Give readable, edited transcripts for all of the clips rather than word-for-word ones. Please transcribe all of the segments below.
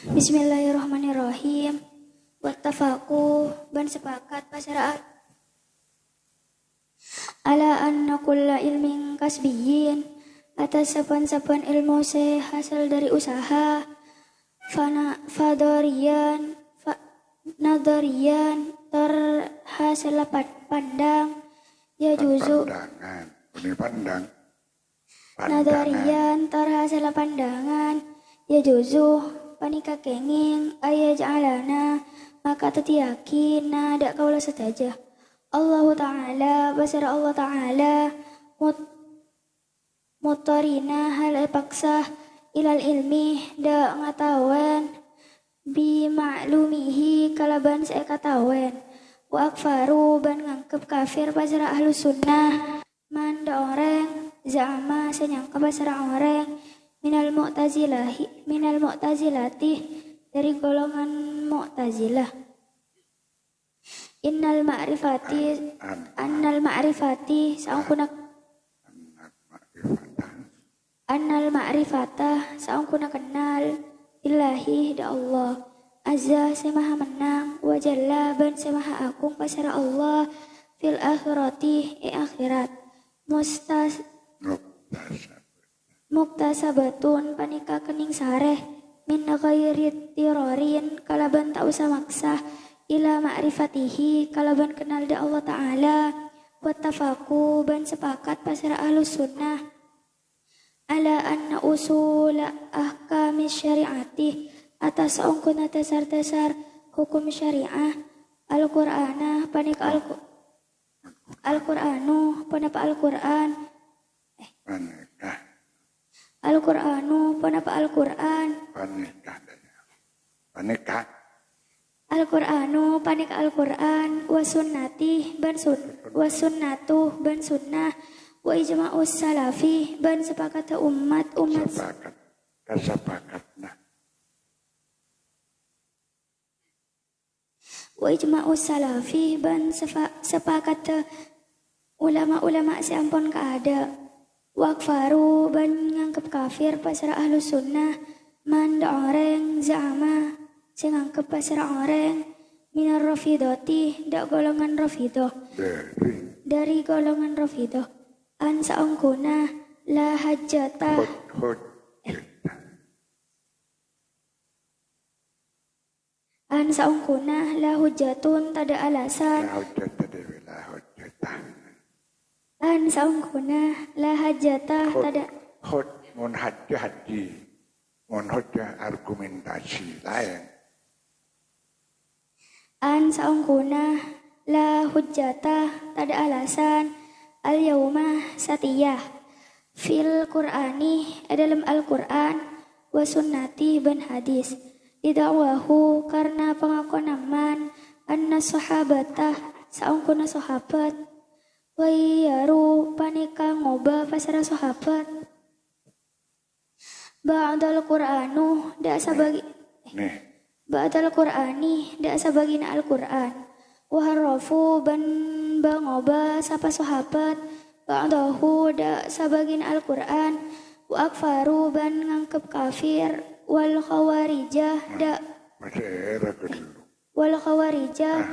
Bismillahirrahmanirrahim. Wattafaqu ban sepakat pasaraat ala anna kulla ilmin kasbiyin atas sapan-sapan ilmu hasil dari usaha fadorian nadorian terhasil pandang ya juzu pandangan ini pandang nadorian terhasil pandangan ya juzu panika kenging ayah ja'alana maka tetiaki nada kaulah setajah Allah Ta'ala basara Allah Ta'ala mutarina hal paksa ilal ilmi da ngatawen bi ma'lumihi kalaban saya katawen wa akfaru ban ngangkep kafir basara ahlu sunnah man da orang za'ama senyangka basara orang minal mu'tazilati dari golongan mu'tazilah annal ma'rifati saungkuna kenal illahi da Allah azza semaha menang wa jalla ban semaha agung pasara Allah fil akhirati akhirat muktasabatun panika kening sareh min ghairi tirorin kalaban tak usah maksa ila ma'rifatihi kalaban kenal da Allah Ta'ala wattafaqu ban sepakat pasara ahlus sunnah ala anna usul ahkamis syariati atas ongkuna dasar-dasar hukum syariah Al-Qur'ana panika Al-Qur'anu panapa Al-Qur'an Al-Qur'anu panapa Al-Qur'an panika Al-Qur'anu panika Al-Qur'an wasunnati wasunnatu ban sunnah wa ijma'us salafi ban sepakat umat kesepakatna wa ijma'us salafi ban sepakat ulama-ulama seampun kaada wakfaru ban ngangkep kafir pasara ahlu sunnah man da orang za'ama sing ngangkep pasara orang minar rafidoti da golongan rafidoh dari golongan rafidoh an saungkuna la hajjata an saungkuna la hujjatun tada alasan an saungkuna la hajjata tada mun haji mun argumentasi lain an saungkuna la hujjata tada alasan al yauma satiyah fil qur'ani dalam Al-Qur'an wa sunnati ban hadis didakwahu karena pengakuan aman anna sahabatah saungkuna sahabat wa yaru panika ngoba pasara sahabat ba'dal qur'anu da sabagi ba'dal qur'ani da sabagina Al-Qur'an wa harrafu ban bangoba sapa sahabat ba'dahu da sabagina Al-Qur'an wa akfaru ban ngangkep kafir wal khawarijah da wal khawarijah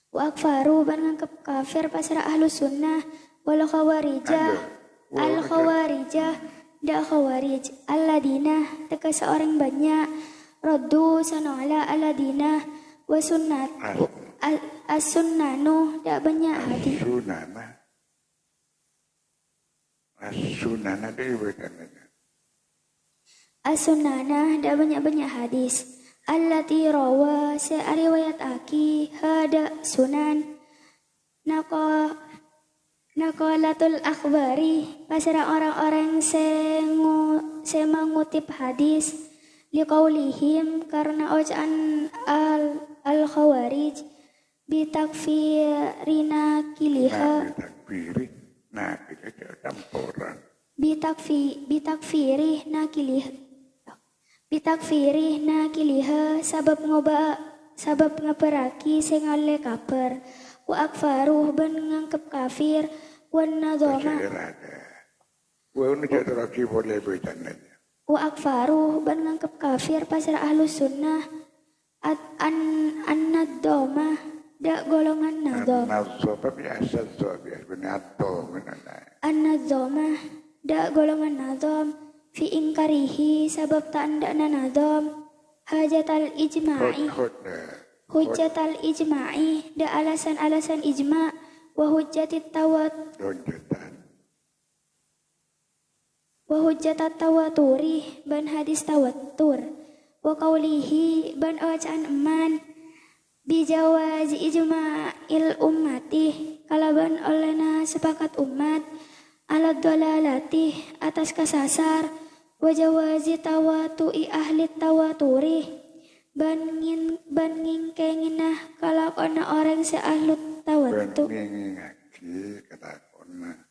wa akfaru ban ngangkep kafir pasara ahlu sunnah wal khawarijah al khawarijah da khawarij alladina teka seorang banyak raddu sanala alladina wa sunnat as-sunnanu da banyak hadis as-sunnana dewe as-sunnana da banyak hadis allati rawa riwayat aki hada sunan naqalatul akhbari pasara orang-orang mengutip hadis liqaulihim karena ojaan al-khawarij bitakfirina kiliha bitakfiri nakiliha sabab ngeperaki sengale kaper wa akfaruh ban ngangkep kafir wan nadoma wa unja teraki boleh betananya Wa akfaru ban ngangkep kafir pasir ahlus sunnah. An-nadoma da golongan nadom. An-nadoma biasa benato menanai. An-nadoma da golongan nadom fi ingkarihi sabab tandana nadom hajatal ijma'i. Hujjatal ijma'i da alasan-alasan ijma' wa hujjatit tawaturi ban hadis tawatur wa qawlihi ban awacaan eman bijawazi ijma'il ummati kalaban olehna sepakat umat ala dolalati atas kasasar wa jawazi tawatu'i ahli tawaturi ban ngingkenginah kalakona orang seahlut tawatu ban ngingaki kalakona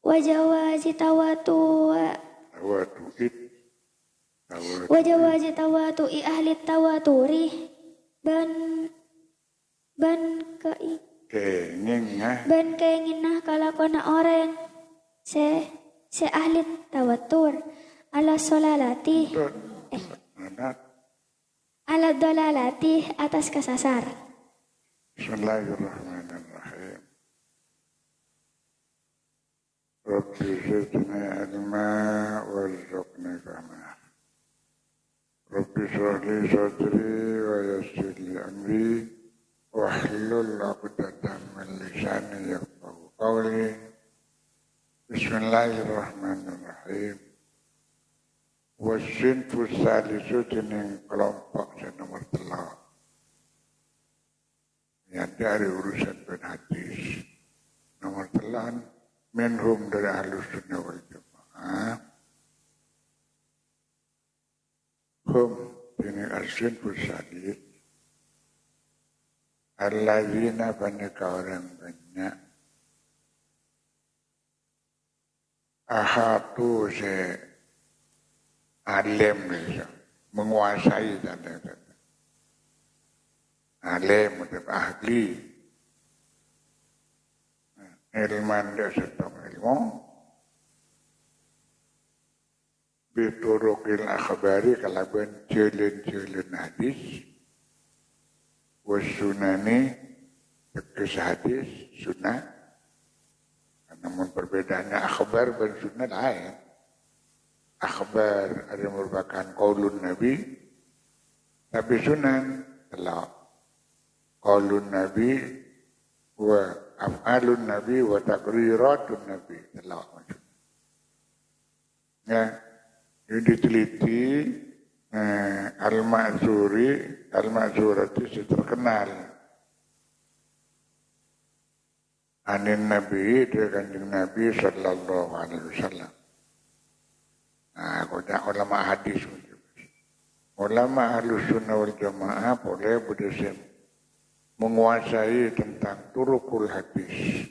wajawazi tawatu'i ahli tawaturi ban kenginah kalakona orang se ahli tawatur ala solalati ala dolalati atas kesasar. Bismillahirrahmanirrahim. Rabbi zidna ilma warzuqna fahma. Rabbi shrah li sadri wa yassir li amri wahlul 'uqdatam min lisani yafqahu qawli. Bismillahirrahmanirrahim. Wasin fusalisu jening kelompok nomor 3. Ya dari urusan hadis. Nomor 3 minhum dari ahlus sunnah wal jamaah. Hum jening asin fusalis. Alladzina banyak orang banyak. Ahatu se alim menguasai tanda-tanda. Alim atau ahli. Ilman dia setong ilmu. Biturukil akhbari kalaban jalan-jalan hadis. Wasunani tekis hadis sunnah. Namun perbedaannya akhbar dan sunnah lain. Akhbar ada merupakan qaulun Nabi, tapi sunan telah qaulun Nabi wa af'alun Nabi wa taqriratun Nabi telah maksudnya. Ya, ini diteliti Al-Ma'zurati terkenal. Anin Nabi dari kanjeng Nabi sallallahu alaihi wasallam. Nah, ulama hadis. Ulama ahlus sunnah wal jamaah boleh berdasar menguasai tentang turukul hadis.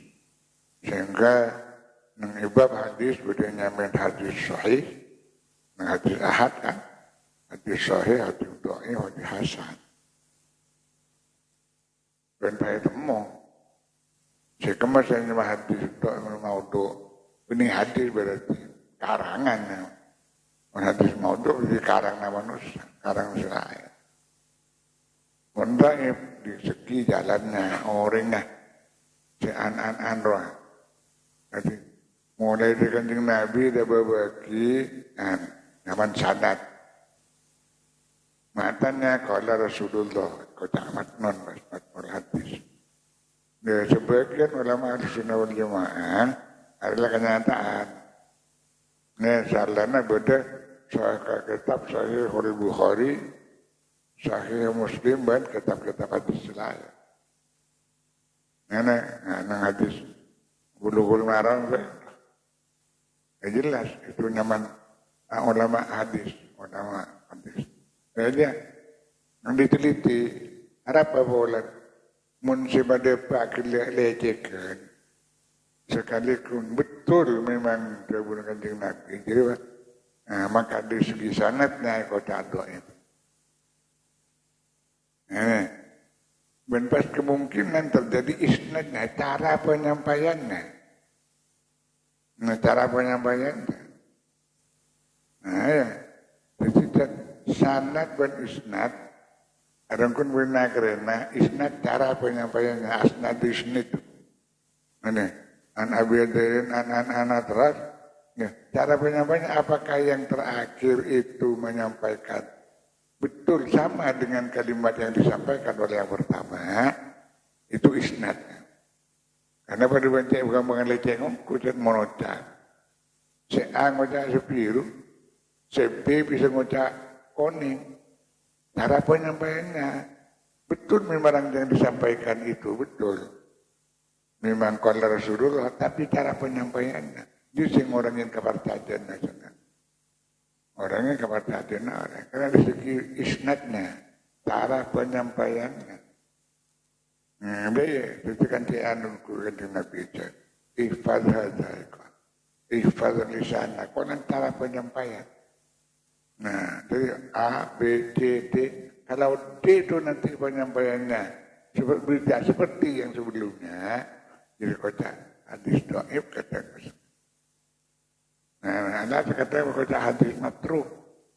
Sehingga mengibab hadis bedanya men hadis sahih, men hadis ahad kan. Hadis sahih, hadis dhaif, hadis hasan. Ben bae temu. Sekema saya hadis dhaif maudhu. Ini hadis berarti karangan. Hadis maudhu di karang manusia, karang Israel. Mendaif di segi jalannya, orangnya, si an roh. Jadi mulai dari kanjeng Nabi dia berbagi nyaman sanad. Matanya kalau Rasulullah kota matnon mas'ul hadis. Dia sebagian ulama Ahlussunnah wal Jamaah adalah kenyataan. Nah, salahnya beda. Kitab Sahih Bukhari, Sahih Muslim dan kitab-kitab hadis lain. Nang hadis Bulughul Maram jelas itu nyaman ulama hadis. Jadi yang diteliti apa boleh munsibade pak lecehkan sekalipun betul memang kebunan kanjeng Nabi. Jadi maka dari segi sanadnya kota doa itu. Pas kemungkinan terjadi isnadnya, cara penyampaiannya. Nah, cara penyampaiannya. Nah ya, jadi sanad dan isnad, adangkun benar kerana isnad cara penyampaiannya asnad isnad. Ini an abidain an terus. Ya, cara penyampaiannya apakah yang terakhir itu menyampaikan betul sama dengan kalimat yang disampaikan oleh yang pertama, itu isnadnya. Karena pada baca bukan mengenai cengong, kucet monocak. Si A ngocak sepiru, si B bisa ngocak koning. Cara penyampaiannya betul memang yang disampaikan itu betul. Memang qala Rasulullah, tapi cara penyampaiannya. Dia sing orang yang kepercayaan nasional. Orang yang kepercayaan orang. Karena dari segi isnadnya, cara penyampaiannya. Nah, dia itu kan dia anunku kan Nabi itu. Ihfaz hadza. Ihfaz lisana. Konon cara penyampaian. Nah, dari A, B, C, D. Kalau D itu nanti penyampaiannya seperti yang sebelumnya, jadi kocak hadis dhaif kata. Nah, anda kata kocak hadis matruk,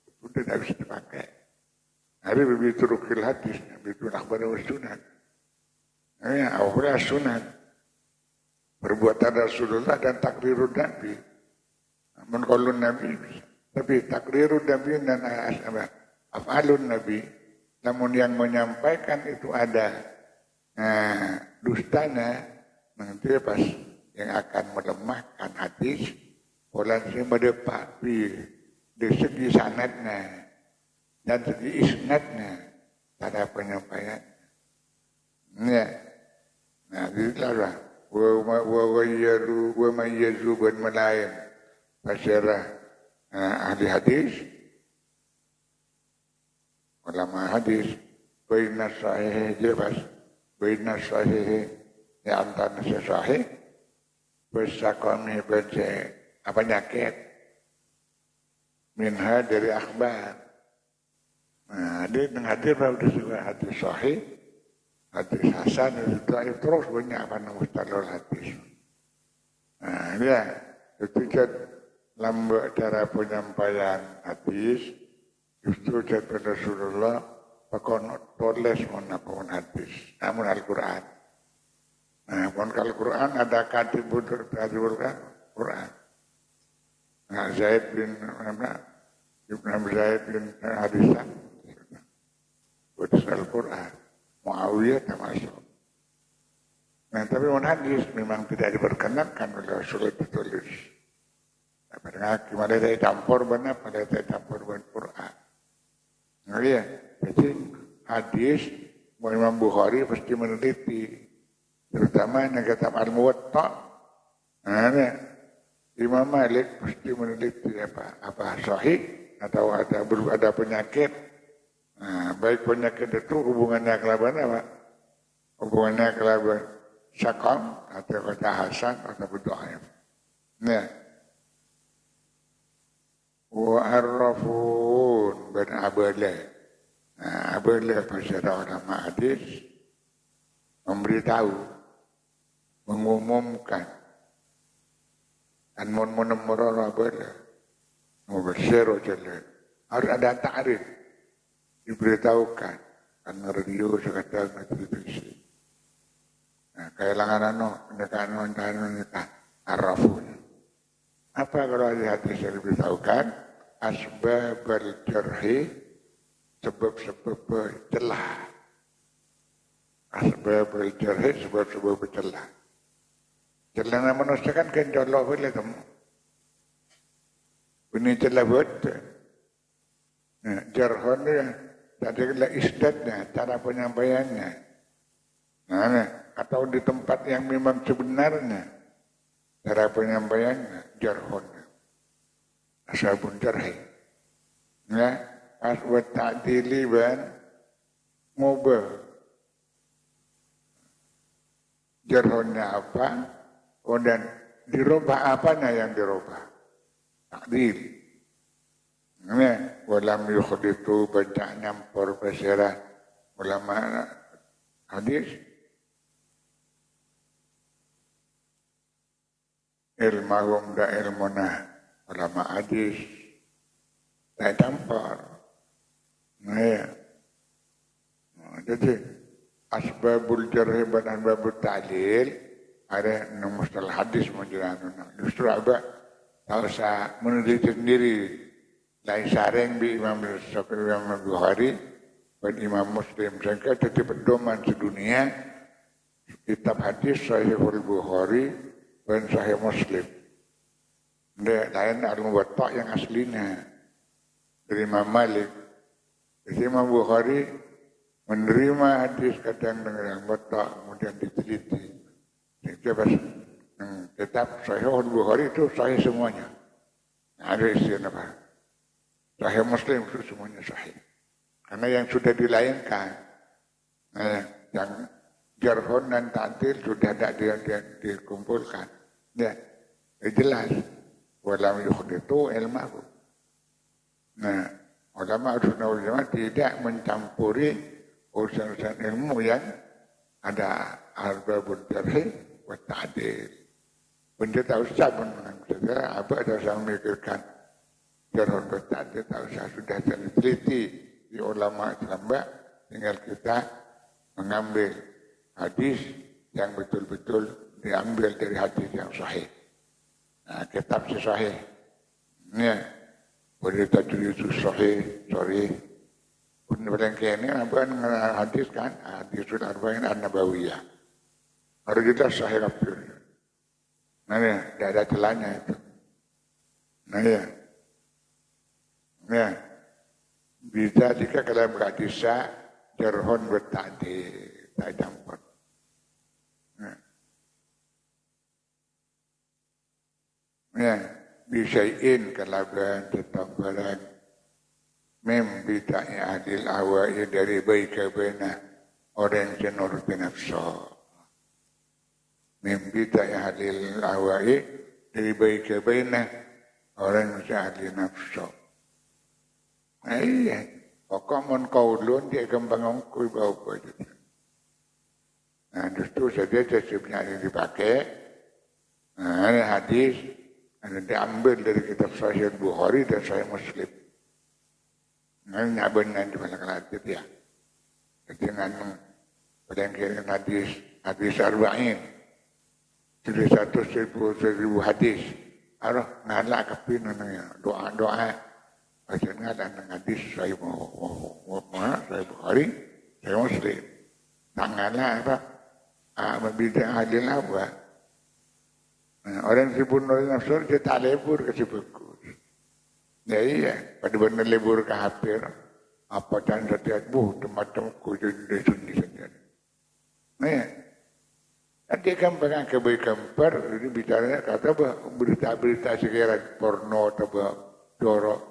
itu tidak bisa dipakai. Hari begitu rukil hadis, begitu akhbar wa sunat. Ya, awalnya sunat. Perbuatan Rasulullah dan takrirun Nabi. Namun kalau Nabi bisa. Tapi takrirun Nabi dan af'alun Nabi. Namun yang menyampaikan itu ada dustanya. Nanti pas yang akan melemahkan hadis. Polansi mendepati di segi sanadnya. Dan segi isnadnya. Pada penyampaian. Ya. Nah, itulah wa mayyazu bin malaim fasyarah ahli hadis ulama hadis baina sahih jelas baina sahih ya antara sahih bersakami baca apa nyakit minha dari akhbar. Nah, hadis dengan hadis baru disebut hadis sahih. Hadis hasan itu terus banyak apa nama mustalahul hadis. Nah, ya itu kan lambat cara penyampaian hadis justru dari Rasulullah pakon tulis menapun hadis, namun Al-Quran. Nah, pun kalau Quran ada katibul Quran. Nah, Zaid bin Ibn Zaid bin Hadisan, itu Al-Quran. Muawiyah termasuk. Nah, tapi hadis memang tidak diperkenankan oleh Rasulullah ditulis. Nah, gimana saya campur benar pada saya campur dengan Quran. Nah, ya, jadi hadis Imam Bukhari pasti meneliti, terutama yang kitab Al-Muwatta. Nah, Imam Malik pasti meneliti apa sahih atau ada penyakit. Nah, baik penyakit itu hubungannya kelaban apa? Hubungannya kelaban syakam atau kata hasan atau dhaif. Nah, wa arrafun bin abala. Nah, abala pasara ulama hadis memberitahu, mengumumkan dan menemurah abala. Mubasyiru jalan. Harus ada ta'rif. Diberitahukan karena radio sekadar televisi. Nah, kehilangan pendekaan arafun. Apa kalau di hadis yang diberitahukan? Asbab al-jarhi, sebab-sebab celah. Asbab al-jarhi, sebab-sebab celah. Celah manusia kan Allah boleh temu. Ini celah betul. Nah, jarhon dia. Tadi adalah isnadnya, cara penyampaiannya. Nah, atau di tempat yang memang sebenarnya, cara penyampaiannya, jarhon. Ashabun jarhi. Ya, aswat ta'dili ban mubah. Jarhonnya apa? Kemudian dirubah apanya yang dirubah? Ta'dil. Ini walam yukhditu baca nyampur bersirah ulama hadis. ilmahum da ilmuna ulama hadis tak campur. Nah ya. Jadi asbabul jarh dan asbabul ta'lil ada yang mustalah hadis menjelaskan. Justru apa? Tak usah meneliti sendiri. Lain saring di Imam Syafi'i, Imam Bukhari, dan Imam Muslim. Sehingga jadi pedoman sedunia kitab hadis Sahihul Bukhari dan Sahih Muslim. Lain al-Muwatta yang aslinya dari Imam Malik. Jadi Imam Bukhari menerima hadis kadang dengan Muwatta kemudian diteliti. Itu pas kitab Sahihul Bukhari itu sahih semuanya. Ada istilah apa? Sahih Muslim itu semuanya sahih. Karena yang sudah dilayankan, yang jarhon dan ta'dil sudah tidak dikumpulkan. Ya, jelas. Walam yukhditu ilmahu. Nah, ulama sunnah wal jamaah tidak mencampuri urusan-urusan ilmu yang ada arbabul jarh wa ta'dil. Benda tak usah mengenai apa ada usah memikirkan jarhon wa ta'dil, tak usah sudah diteliti di ulama Islam, tinggal kita mengambil hadis yang betul-betul diambil dari hadis yang sahih. Nah, kitab si sahih. Ya, berita itu sahih, sorry. Benar-benar kini apa hadis kan? Hadisul Arba'in An-Nabawiyah. Harus jelas sahih kafir. Nah ya, tidak ada celahnya itu. Nah ya. Ya. Bisa jika kalian berhadisah jarhon berta'dil, tak campur. Ya, bisain kalaban tentang barang mem bida'nya adil awai dari baik kebena orang jenur binafsa. Mem bida'nya adil awai dari baik kebena orang jenur nafsa. Iya, pokok mon kaulun dia kembang ongkui bau pada. Nah, justru saja sebenarnya dipakai. Nah, ini hadis ada diambil dari kitab Sahih Bukhari dan Sahih Muslim. Nah, ini benar di belakang hadis ya. Dengan berdengkiran hadis arba'in. Jadi 100,000 hadis. Arah ngalak kepin doa-doa. Bacanya dan hadis Sahih Bukhari, Sahih Muslim. Tanganlah apa? Membidak hadis apa? Orang sibuk nulis nafsu dia tak lebur kasih bagus. Ya iya, pada benar lebur ke hampir apa dan setiap tempat-tempat kudu sunyi saja. Nah ya, nanti gambar gambar ini bicaranya kata berita-berita sekiran porno atau jorok,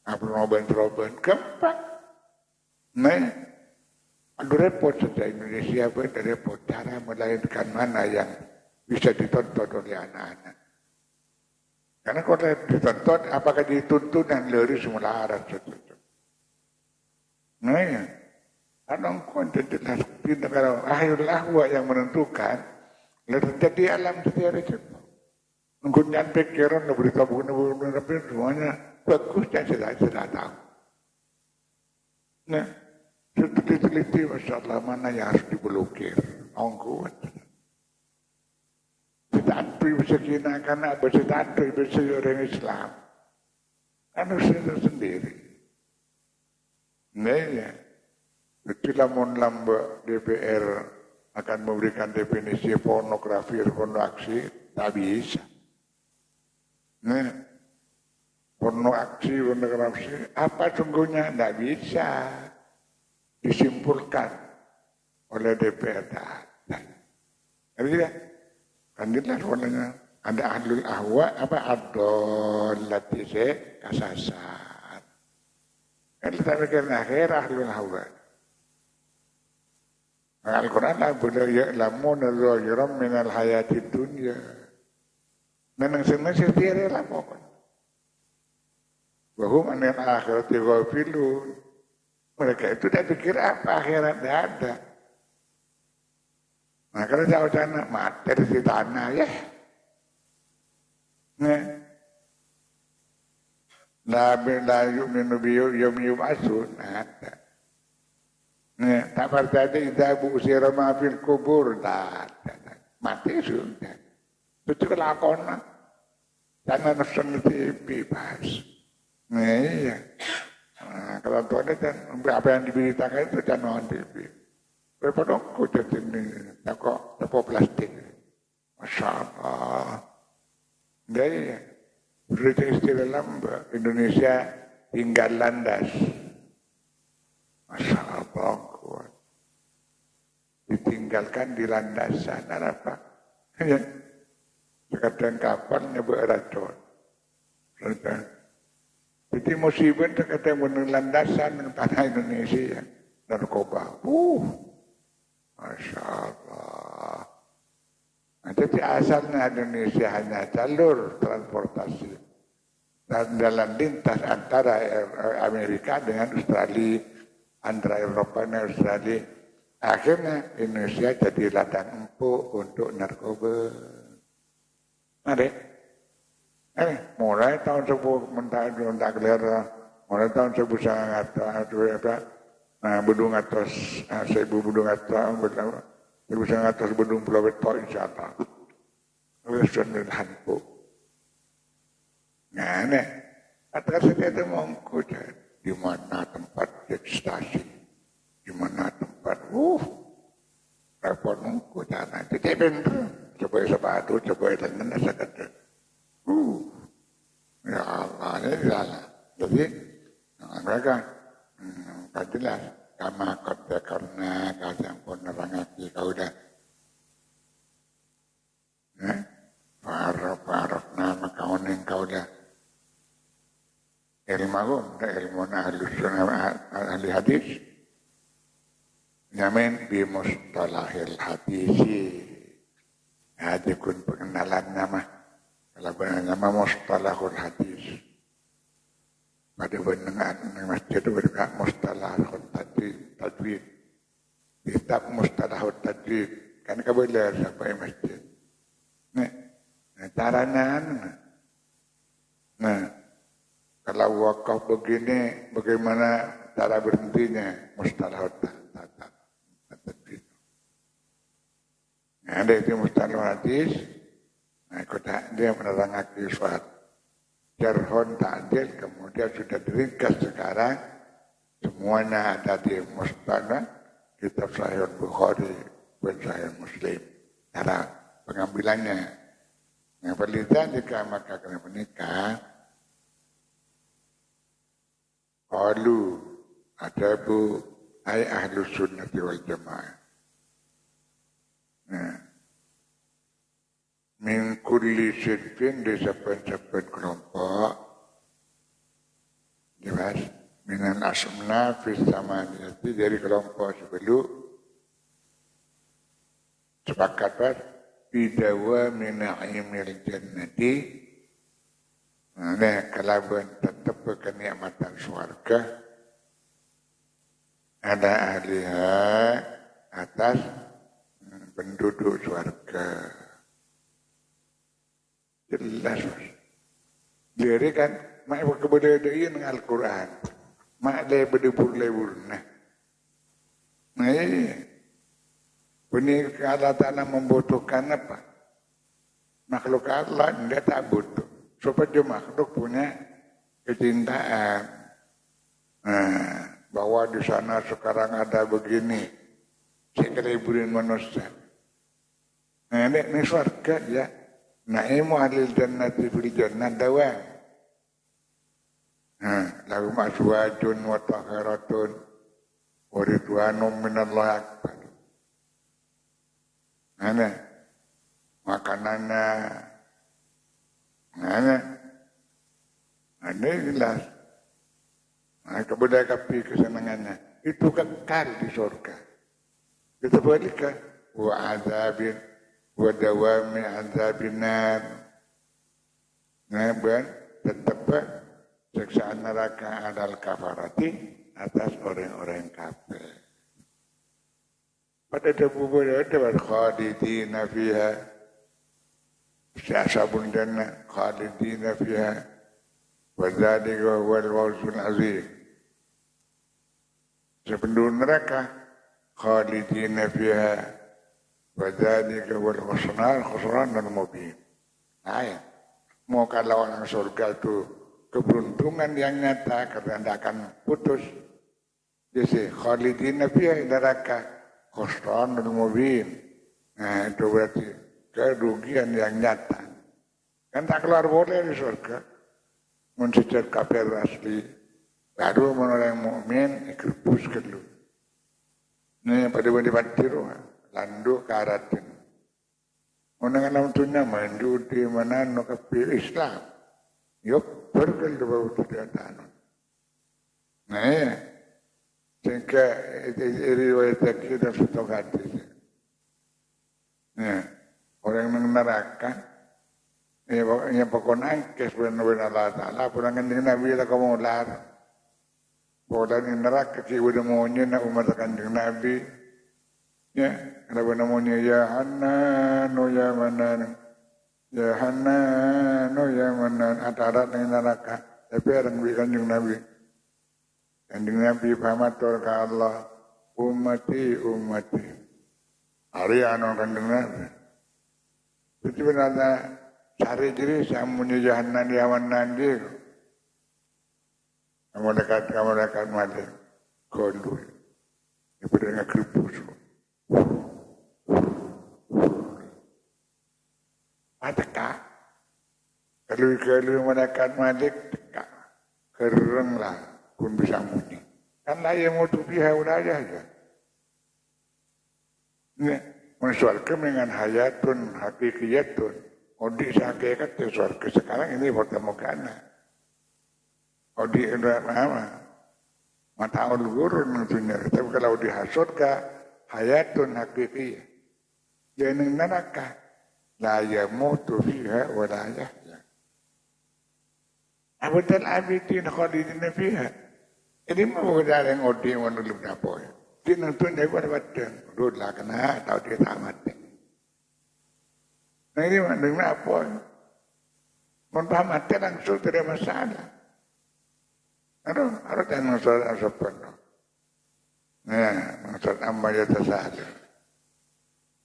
apa noben gampang. Nah, aduh repot saja Indonesia ada repot cara melahirkan mana yang bisa ditonton oleh anak-anak. Karena kalau ditonton, apakah dituntun dan lari semula arah saja. Nah ya, kadang konten jelas di negara akhirul ahwa yang menentukan, lalu terjadi alam setiap itu. Menggunakan pikiran, berita buku semuanya bagus dan sudah tahu. Nah, teliti-teliti, Masya Allah, mana yang harus diblokir. Ongkuat. Tantri bisa kena karena bisa tantri bisa orang Islam. Anu sendiri. Nah ya, ketika lambat DPR akan memberikan definisi pornografi pornoaksi, tak bisa. Nah, pornoaksi pornografi apa sungguhnya tidak bisa disimpulkan oleh DPR. Ngerti ya? Kan jelas warnanya ada ahlul ahwa apa ad-dallati kasasar. Kan kita pikir akhir ahlul ahwa. Al-Quran boleh ya'lamuna zahiran minal hayati dunya. Nenang senang setiap lah pokoknya. Wahum anil akhirati ghafilun. Mereka itu tidak pikir apa akhirat tidak ada. Nah kalau jauh tanah materi di tanah ya, Nah, la yu'minu biyawmi yub'atsun. Nah, tak percaya idza bu'sira ma fil kubur. Mati sudah. Itu kelakona. Karena nafsun itu bebas. Nah, iya. Nah, kalau tuan itu apa yang diberitakan itu jangan TV. Berapa jadi ini toko plastik. Masya Allah. Iya. Berita istilah lamba Indonesia tinggal landas. Masya Allah kuat. Ditinggalkan di landasan apa? Ya. Kadang kapal nyebut racun. Jadi musibah terkadang menurut landasan tanah Indonesia narkoba. Masya Allah. Nah, jadi asalnya Indonesia hanya jalur transportasi dan jalan lintas antara Amerika dengan Australia, antara Eropa dan Australia. Akhirnya Indonesia jadi ladang empuk untuk narkoba. Ada? Mulai tahun 10 mentak kelihatan, mulai tahun 1900 bedung atas 1000 bedung atas 1900 bedung Pulau Beto insyaallah. Wis sudah hanpu. Nah, kata saya itu mongko di mana tempat ekstasi, di mana tempat repot mongko sana. Jadi bener, coba sepatu, coba dengan sekadar. Ya Allah, ini salah. Jadi mereka kajilah kama kata karena kadang pun nerangaki kau dah. Parah nama kau neng kau dah. Ilmu ahli hadis. Nyamin bi mustalahil hadisi. Ada kun pengenalan nama. Kalau benar nama mustalahul hadis. Pada benengan masjid itu berkata mustalahul tajwid. Kitab mustalahul tajwid. Kan kebelar sampai masjid. Nah, caranya kalau wakaf begini, bagaimana cara berhentinya mustalahul tajwid. Nah, ada itu mustalahul hadis. Nah, dia menerangkan suatu jarhon ta'dil, kemudian sudah diringkas sekarang semuanya ada di Mustalah, kitab Sahih Bukhari dan Sahih Muslim. Cara pengambilannya. Yang penelitian jika maka kena menikah, qalu adabu ay ahlus sunnati wal jamaah. Nah, min kulli sinfin di saben-saben kelompok jelas minan asmna fi samaniyati dari kelompok sebelum sepakat bidawa min na'imil jannati. Nah, kalaban tetap kenikmatan surga ada ahliha atas penduduk surga. Jelas, jadi kan mak kebudayaan dengan Al-Quran, mak lebur. Nah, ini Allah Ta'ala membutuhkan apa? Makhluk Allah dia tak butuh. Supaya makhluk punya kecintaan. Nah, bahwa di sana sekarang ada begini, saya liburin manusia. Nah, ini surga ya. Na'imu ahlil jannati fil jannah dawam. Lahum aswajun wa tahiratun wa ridwanum minallahi akbar. Nah, makanannya ini jelas. Nah, kebudayaan kapi kesenangannya itu kekal di surga. Kita balik ke wa azabin wa dawami azabinar. Nah, tetap siksaan neraka adal kafarati atas orang-orang kafir. Pada debu berada berkhadidina fiha Ashabul jannah khalidina fiha wa dzalika huwal fawzul azim. Sebelum neraka khalidina fiha wa dzalika huwal khusranul mubin. Nah, ya. Mau kalau orang surga itu keberuntungan yang nyata karena tidak akan putus. Jadi khalidina fiha neraka khusranul mubin. Nah, itu berarti kerugian yang nyata. Kan tak keluar boleh di surga. Mencecer kafir asli. Baru orang mukmin ikrepus kedua. Ini pada badi-badi rumah. Landu karatin. Orang alam tunya mandu di mana no kafir Islam. Yuk berkel bau tidak tanah. Nah ya. Sehingga riwayat kita sudah hadis. Nah, orang yang neraka, ya pokoknya angkes benar-benar Allah Taala. Pulang kanjeng Nabi lah kamu lar. Pokoknya neraka sih udah maunya nak umat kanjeng Nabi. Ya, kenapa namanya ya Hanan, ya Manan, ya Hanan, ya Manan. Atarat dengan neraka. Tapi orang kanjeng Nabi. Kanjeng Nabi pamatur ke Allah, ummati. Hari anu kanjeng Nabi. Itu benar cari diri samunnya jahanan yawanan dia. Kamu dekat mati. Gondol. Ibu dengan keripus. Teka. Kalau mendekat mati teka. Kereng lah. Pun bisa muni. Kan lah yang mau tubiha udah aja. Ini mensuarkan dengan hayatun hakikiyatun. Odi hakikat itu suarga sekarang ini bertemu kana. Odi udah apa? Mata ulurun dunia. Tapi kalau di surga hayatun hakikiyah. Jangan neraka. La yamutu fiha wa la yahya. Abadal abidin khalidina fiha. Ini mau dari yang odi menulung dapoy. Dia nonton dia pada badan, dulu lah kena tahu dia tamat. Nah ini mandang apa? Mau tamat langsung tidak masalah. Harus yang masalah sepenuh. Nah, maksud amma ya tersalah.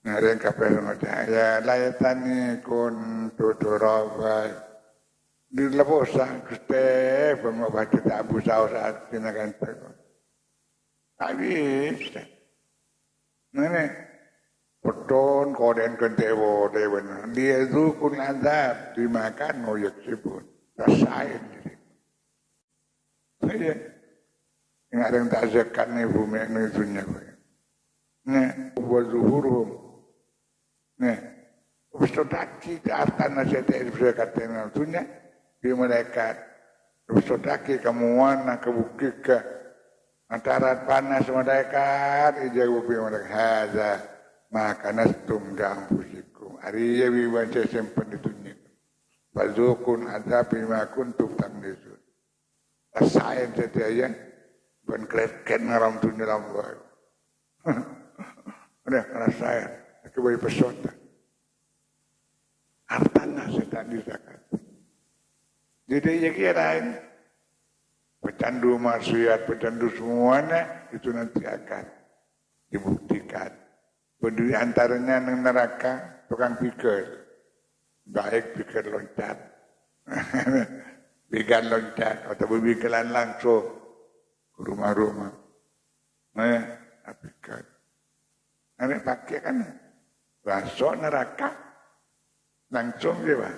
Nah, yang kafir macam ya layatani kun tuturabai di leposan keste pembaca tabu saat tinakan terus. Habis. Ini peton koden kentewo dewan. Dia zukun azab dimakan ngoyak sibun. Rasain diri. Saya ingat yang tak zakat ni bumi ni dunia. Nih, buat zuhurum. Nih, bestodaki harta nasihat zakat yang dunia di malaikat. Bestodaki kamuan kebukika. Antara panas malaikat, ijau ubi malaikat. Haza, maka nastum gampusikum. Ariya wibaca sempat di dunia. Bazukun azabi makun tuktang desun. Asayan setiaya, bukan kreken ngaram dunia lambat. Udah, rasayan. Aku beri pesona. Hartanya sedang dizakat. Jadi ya kirain. Pecandu maksiat, pecandu semuanya itu nanti akan dibuktikan. Berdiri antaranya neraka, tukang pikir. Baik pikir loncat. Pikir loncat, atau berpikiran langsung ke rumah-rumah. Nah, pikir. Ini pakai kan, masuk neraka. Langsung dia,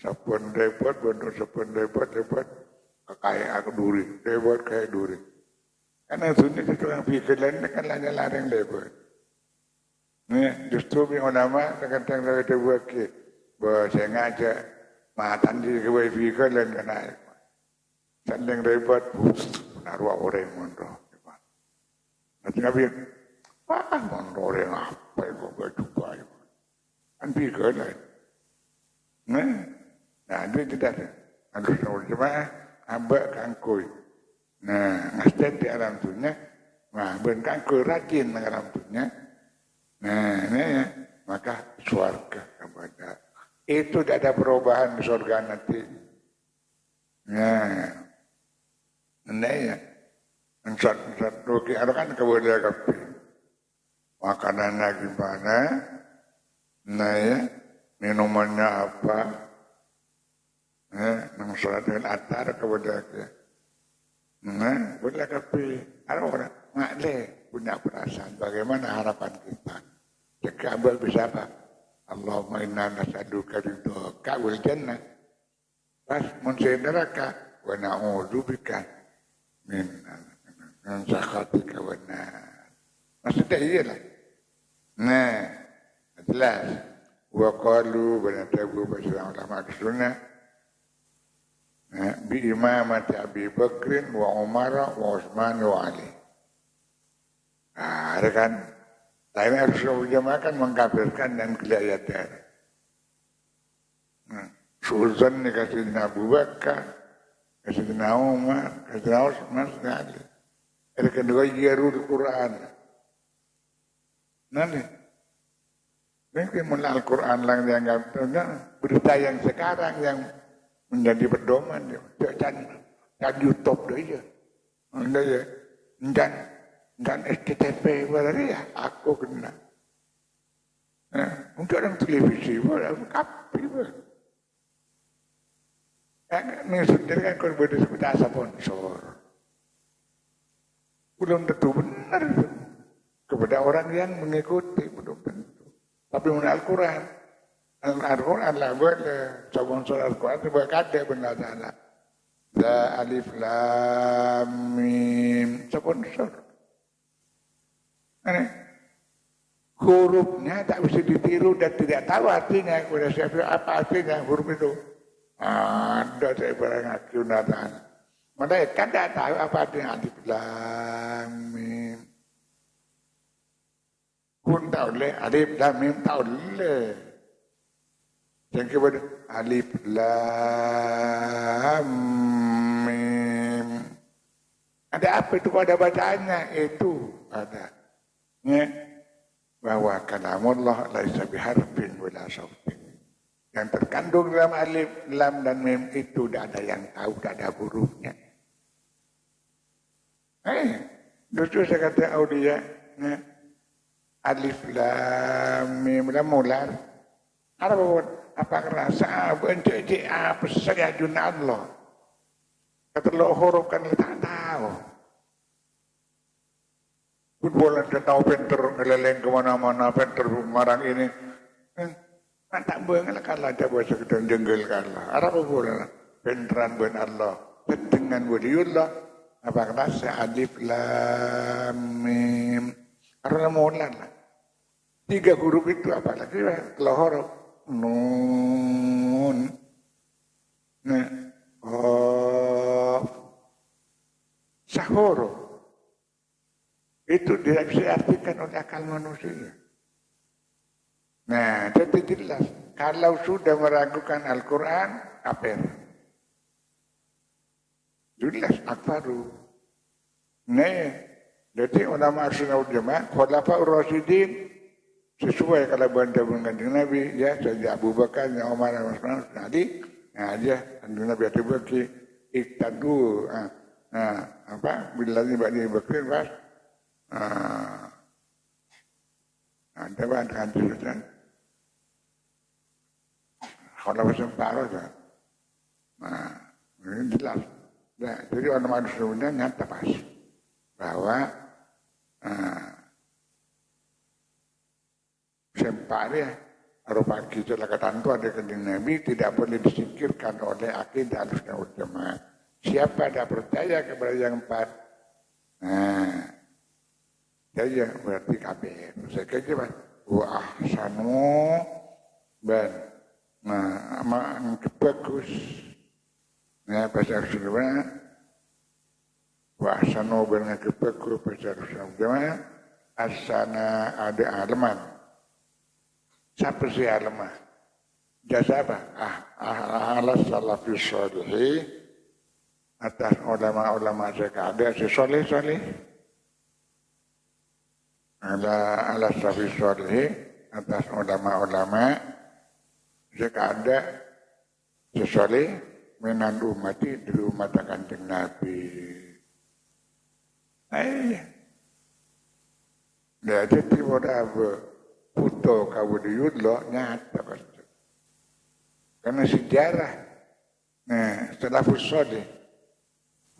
sapun repot, repot. Kayak aku duri, lebar kayak duri. Karena sunyi itu orang pikir lain kan hanya larang lebar. Nih justru yang ulama kadang kalau kita buat ke, saya ngajak matan di kebaya pikir lain kena. Sandeng lebar, naruh orang mondok. Nanti nabi, mondok orang apa yang kau juga? Kan pikir lain. Nah itu tidak ada. Harus tahu cuma. Ambak kangkui. Nah, ngasih di alam dunia, nah, ben kangkui rajin dalam alam dunia. Nah, ini ya, maka suarga kepada itu tidak ada perubahan di surga nanti. Nah, ya. Ansat rugi kan kemudian kapi. Makanannya gimana? Nah ya, minumannya apa? Nang sholat dengan atar kemudian ya. Nah, boleh kapi. Ada orang nggak punya perasaan. Bagaimana harapan kita? Jika abang bisa apa? Allahumma inna nas'aluka ridhaka wal jannah. Pas munsin neraka wa na'udzubika min sakhatika wan nar. Maksudnya iyalah. Nah, jelas. Wa qalu banatabu basira ulama sunnah. Bi imamati Abi Bakrin wa Umar wa Utsman wa Ali. Ada kan? Lain harus jamaah kan mengkafirkan dan kelihayan. Suzan ni kasih Abu Bakar, kasih Umar, kasih Utsman, kasih Ali. Ada kedua Yarul Quran. Nanti, mungkin mulai Al-Quran lang yang berita yang sekarang yang menjadi pedoman dia. Jangan YouTube dia. Anda ya, dan SCTV berarti ya aku kena. Untuk orang televisi boleh kapi boleh. Ini sendiri kan kalau berdiskusi sponsor. Belum tentu benar itu. Kepada orang yang mengikuti belum tentu. Tapi mengenai Al-Quran. Al-Quran lah boleh. Sponsor Al-Quran itu ada benar salah. La alif lam mim sponsor. Hurufnya tak bisa ditiru dan tidak tahu artinya. Kepada siapa apa artinya huruf itu. Ada saya barang akunatan. Mereka tidak tahu apa artinya alif lam mim. Pun tahu le alif lam mim tahu le. Yang kepada alif lam mim. Ada apa itu pada bacaannya? Itu ada. Bahwa kalamullah laisa biharfin wala sautin. Yang terkandung dalam alif, lam dan mim itu tidak ada yang tahu, tidak ada hurufnya. Justru saya kata aulia, alif, lam, mim, lam, mular. Apa kerasa, bencik, apa saja juna Allah. Kata lo huruf kan tak tahu. Football anda tahu pinter ngeleleng kemana-mana, pinter marang ini. Tak bengal kalah ada bahasa kita jengkel kalah. Arab boleh pinteran ben Allah. Dengan waliullah apa kerasa alif lam mim. Karena mulan lah. 3 huruf itu apa lagi? Kalau huruf nun, sahuru. Itu tidak bisa diartikan oleh akal manusia. Nah, jadi jelas. Kalau sudah meragukan Al-Quran, kafir. Jelas, akfaru. Nah, jadi ulama sunnah wal jamaah, khulafaur rasyidin, sesuai kalau bantu kanjeng Nabi, ya, sejak Abu Bakar, Umar, Utsman, Ali, nah dia kanjeng Nabi itu bagi iktadu, bila ni bagi Bakar, pas. Ada bahan kanjuran. Kalau pasang paruh tu, ini jelas. Jadi orang manusia nyata pas bahwa sempat dia rupa kita lakatan tu ada kanjeng Nabi tidak boleh disingkirkan oleh akidah Ahlussunnah wal Jamaah. Siapa dah percaya kepada yang 4? Ya berarti kafir. Saya kira wa ahsanu ban bagus. Nah bahasa Arab wa ahsanu ban bagus bahasa Arab. Asana ada alaman. Siapa sih alamah? Jasa apa? Alas salafis salih atas ulama-ulama saya ada si soleh. Ala salafis salih atas ulama-ulama jika ada sesoleh menan umati di umat Kanjeng Nabi. Nah, jadi apa puto kau diudlo nyata pasti. Karena sejarah, nah setelah Soleh,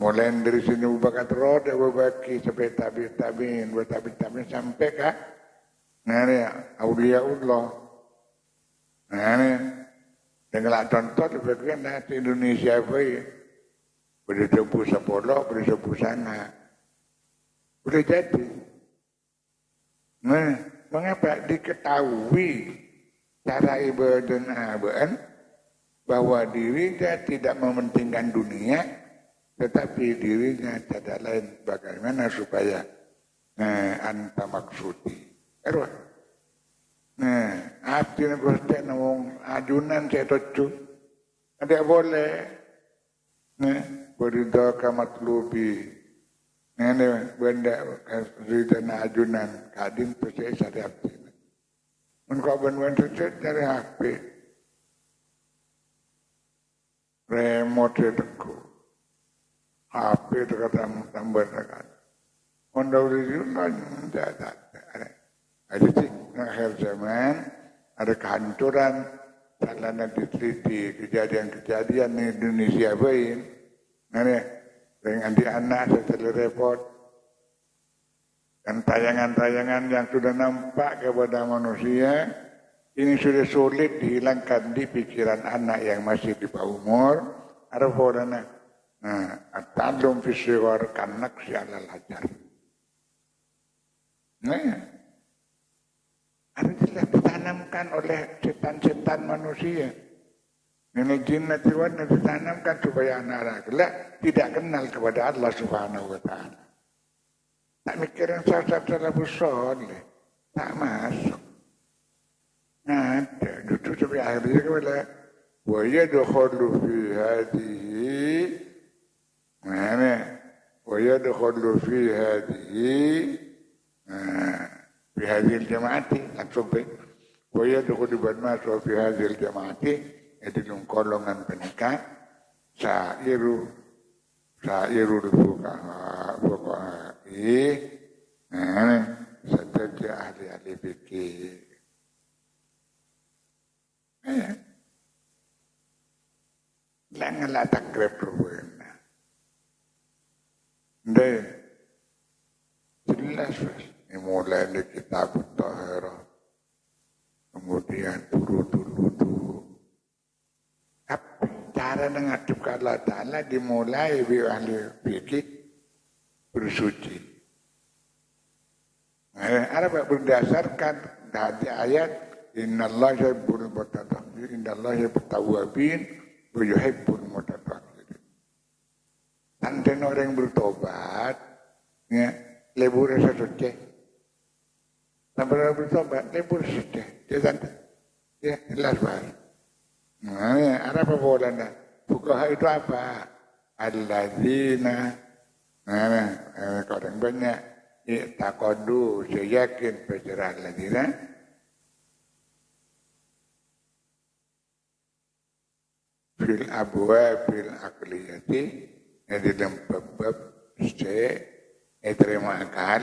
mulai dari sini Bakar roda berbagi sampai tabiin sampai kah? Nah ini Auliaullah. Nah ini dengan contoh di bagian di Indonesia ini boleh tempuh sepuluh, boleh tempuh sana, boleh jadi. Nah, mengapa diketahui cara ibadah bahwa dirinya tidak mementingkan dunia, tetapi dirinya tidak lain bagaimana supaya anta maksudi. Erwah. Nah, abdi Gusti nang ajunan saya tuju. Ada boleh. Nah, berida kamatlubi. Nah, benda ridana ajunan kadin percaya sari abdi. Mun kau ben cari HP. Remote itu. HP itu kata tambah dekat. Onda uri lan tidak. Ada sih akhir zaman ada kehancuran sarana diteliti kejadian-kejadian di Indonesia bain. Nah, dengan di anak setelah repot dan tayangan-tayangan yang sudah nampak kepada manusia ini sudah sulit dihilangkan di pikiran anak yang masih di bawah umur. Ada podana. Nah, at-ta'allum fi shighar kan-naqsi 'alal hajar. Nah, ada jelas ditanamkan oleh setan-setan manusia. Minal jinnati wan ditanamkan supaya anak-anak kelak tidak kenal kepada Allah Subhanahu wa taala. Tak mikirin salafus saleh, tak masuk. Nah, itu sampai akhirnya kepada wa yadkhulu fi hadhihi wa yadkhulu fi hadhihi fi hadhil jamaati langsung baik. Wa yadkhulu banmasu fi hadhil jamaati itu golongan penikah sairu fuqaha'i saja ahli fikih. Jangan lah takrib perbuatan. Deh, jelas mulai dari kitab Taharah, kemudian wudu. Tapi cara menghadap Allah Ta'ala dimulai dari ahli fikih bersuci. Apa berdasarkan dari ayat Innallaha yuhibbul mutatahhirin, Innallaha yuhibbut tawwabin wa yuhibbul mutatahhirin. Tanten orang bertobat, ya, lebur sesuci. Sampai orang bertobat, lebur sesuci. Ya, jelas banget. Nah, ada apa bolanya? Fuqaha itu apa? Alladzina. Nah, orang banyak i'taqadu, saya yakin bercerah alladzina. Fil abwabil aqliyati, di dalam bab-bab terima akal.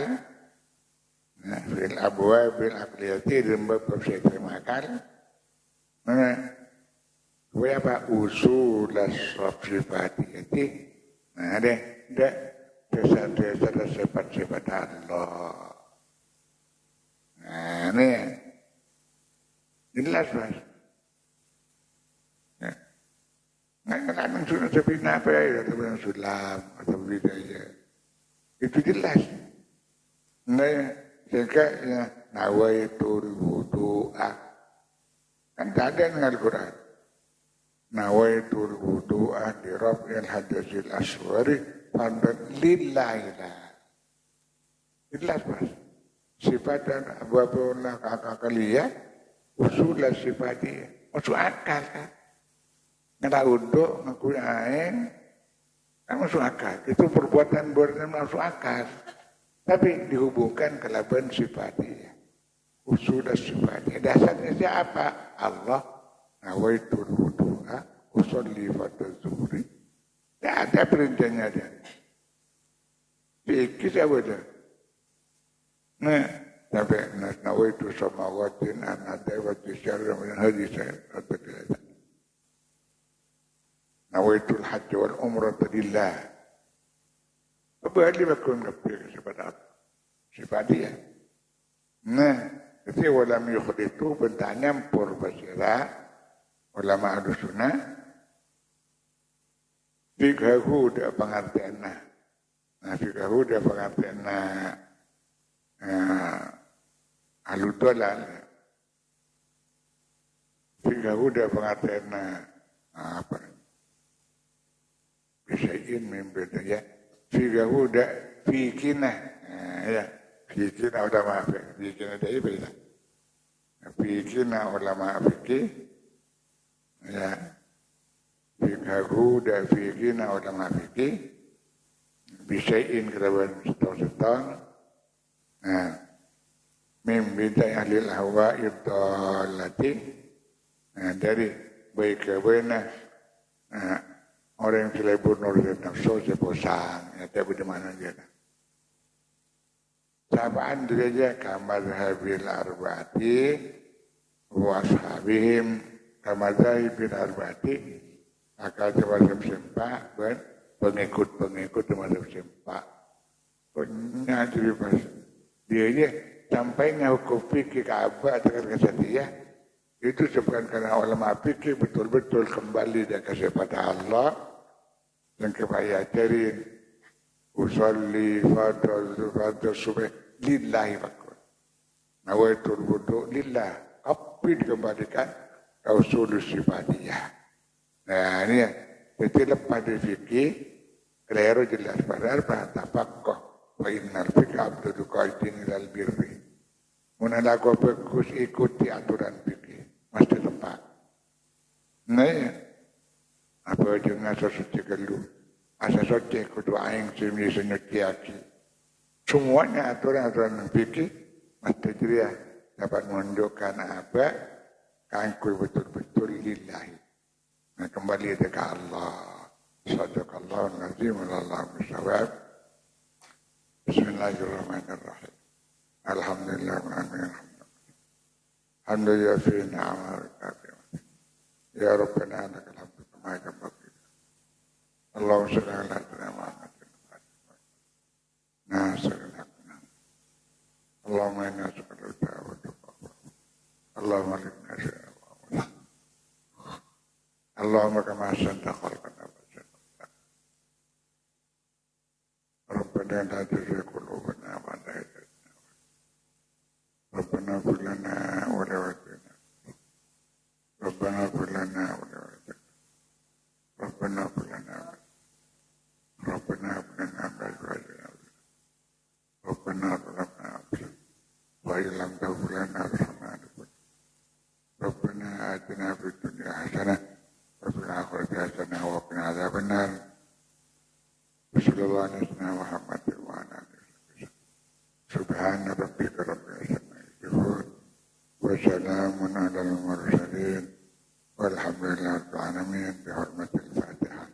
Nah, fil abwabil aqliyati, di dalam bab-bab terima akal. Apa usul as-sifatiyati? Nah, ada dasar-dasar sifat-sifat Allah. Nah, ini jelas mas. Kadang sudah seperti apa ya, atau sulam, atau budaya. Itu jelas. Nah, sehingga ya, nawaitul wudu'a. Kan tak ada dengan Al-Quran. Nawaitul wudu'a di raf'il hadasil aswari fandan lillahillah. Jelas mas. Sifat dan abu-abulah kakak-kakaliya usulah sifatnya. Masuk akal kan. Nggak uduk, ngakui aing, kan masuk akal. Itu perbuatan masuk akal. Tapi dihubungkan ke laban sifatnya. Usulah sifatnya. Dasarnya siapa? Allah. nawaitul wudu'a usolli fardhu zuhri. Tidak ada perintahnya dia. Fikir apa dia? Nah, sampai nawaitu samawatin anadai wa tisyarra min hadis saya atau tidak. Nawaitul hajj wal umrah lillah. Apa dia bakun kafir sifat apa? Sifat dia. Nah, jadi walam yukhditu benda nyampur basira ulama ahlu sunnah fikhahu da pengertian fikhahu da pengertian ahlu dolal fikhahu da pengertian apa bisain membeda ya fikhahu da fikinah ya fikina ulama fikina da ibadah fikina ulama fikih ya fikhahu da fikina ulama fikih bisain kerawan setong-setong membeda ahli hawa idallati dari baik ke benar orang yang selebur nurut nafsu seposang ya tapi di mana dia Sabaan derajat kamar habil arba'ati wa ashabihim kamar habil arba'ati akal termasuk sempak dan pengikut termasuk sempak. Punya jadi pas dia sampainya hukum fikih Ka'bah dengan kesatria itu sebabkan karena ulama fikih betul-betul kembali dan kasih pada Allah dan kepada ajarin usolli fardhu subh lillahi fakir. Nawaitul wudu lillah. Apa dikembalikan? Usul sifatiyah. Nah ini ya. Jadi lepas dari fikih, keliru jelas pada tafaqqah. Wa innal fikih abdu qaidin ilal birri. Munalaku bagus ikuti aturan fikih. Mesti tepat. Nah ya. Apa jangan sesuci kelu. Asa soce kudu aing sini senyuci aki. Semuanya aturan-aturan fikih mesti dia dapat menunjukkan apa kangkul betul-betul lillahi. Nah kembali ke Allah. Sadaqallahul azim wallahu bisawab. Bismillahirrahmanirrahim. Alhamdulillah. Alhamdulillah fi ni'amah ya Rabbana lakal hamdu kama yanbaghi. Allahumma shalli ala sayyidina Muhammad. Allahumma inna nas'aluka al-huda Allahumma inna nas'aluka Allahumma kama ahsanta khalqana Rabbana la tuzigh qulubana ba'da idh hadaytana Rabbana ighfir lana wa li walidayna Rabbana ighfir lana wa li walidayna Rabbana ighfir lana Rabbana hab lana min azwajina Rabbana ظلمنا أنفسنا وإن لم تغفر لنا وترحمنا لنكن ربنا آتنا في الدنيا حسنة وفي الآخرة حسنة وقنا عذاب النار وصلى الله على سيدنا محمد وعلى آله وصحبه سبحان ربك رب العزة عما يصفون وسلام على المرسلين والحمد لله رب العالمين بحرمة الفاتحة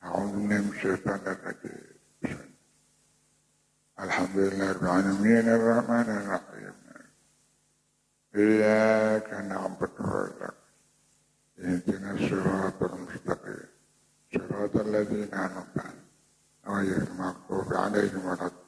أعوذ بالله من الشيطان الرجيم Alhamdulillah rabbil alamin arrahmanir rahim. Iyyaka na'budu wa iyyaka nasta'in. Ihdinas siratal mustaqim. Siratal ladzina an'amta 'alaihim ghairil maghdubi 'alaihim waladdallin.